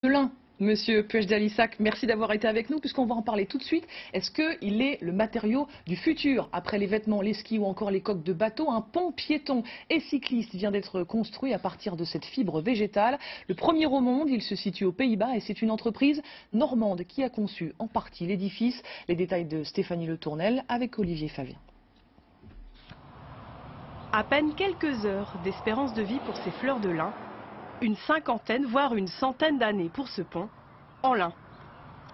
De lin, Monsieur Puech-Dalissac, merci d'avoir été avec nous puisqu'on va en parler tout de suite. Est-ce qu'il est le matériau du futur? Après les vêtements, les skis ou encore les coques de bateau, un pont piéton et cycliste vient d'être construit à partir de cette fibre végétale. Le premier au monde, il se situe aux Pays-Bas et c'est une entreprise normande qui a conçu en partie l'édifice. Les détails de Stéphanie Le Tournel avec Olivier Favien. À peine quelques heures d'espérance de vie pour ces fleurs de lin. Une cinquantaine, voire une centaine d'années pour ce pont, en lin.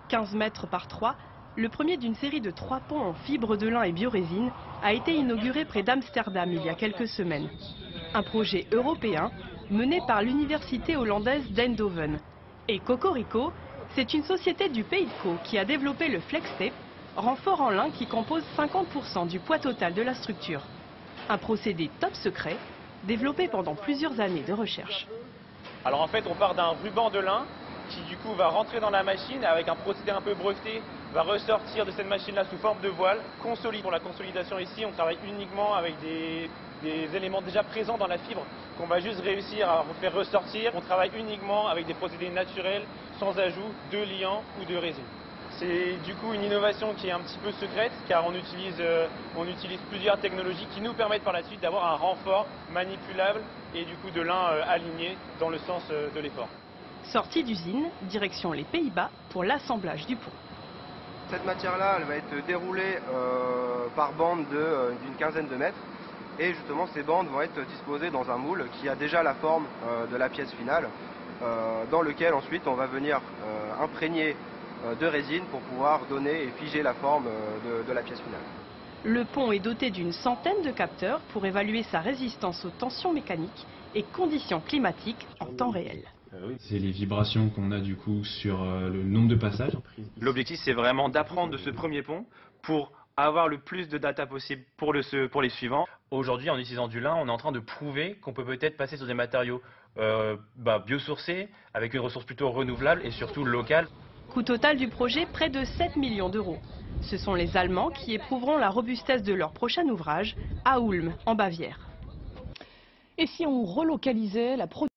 15 mètres par 3, le premier d'une série de 3 ponts en fibre de lin et biorésine a été inauguré près d'Amsterdam il y a quelques semaines. Un projet européen mené par l'université hollandaise d'Eindhoven. Et Cocorico, c'est une société du Pays de Caux qui a développé le FlexTape, renfort en lin qui compose 50% du poids total de la structure. Un procédé top secret, développé pendant plusieurs années de recherche. Alors en fait on part d'un ruban de lin qui du coup va rentrer dans la machine avec un procédé un peu breveté, va ressortir de cette machine là sous forme de voile, consolide. Pour la consolidation ici on travaille uniquement avec des éléments déjà présents dans la fibre qu'on va juste réussir à faire ressortir. On travaille uniquement avec des procédés naturels sans ajout de liant ou de résine. C'est du coup une innovation qui est un petit peu secrète car on utilise plusieurs technologies qui nous permettent par la suite d'avoir un renfort manipulable et du coup de lin aligné dans le sens de l'effort. Sortie d'usine, direction les Pays-Bas pour l'assemblage du pont. Cette matière-là, elle va être déroulée par bande d'une quinzaine de mètres. Et justement, ces bandes vont être disposées dans un moule qui a déjà la forme de la pièce finale, dans lequel ensuite on va venir imprégner de résine pour pouvoir donner et figer la forme de la pièce finale. Le pont est doté d'une centaine de capteurs pour évaluer sa résistance aux tensions mécaniques et conditions climatiques en temps réel. C'est les vibrations qu'on a du coup sur le nombre de passages. L'objectif c'est vraiment d'apprendre de ce premier pont pour avoir le plus de data possible pour les suivants. Aujourd'hui, en utilisant du lin, on est en train de prouver qu'on peut peut-être passer sur des matériaux biosourcés, avec une ressource plutôt renouvelable et surtout locale. Coût total du projet, près de 7 millions d'euros. Ce sont les Allemands qui éprouveront la robustesse de leur prochain ouvrage à Ulm, en Bavière. Et si on relocalisait la production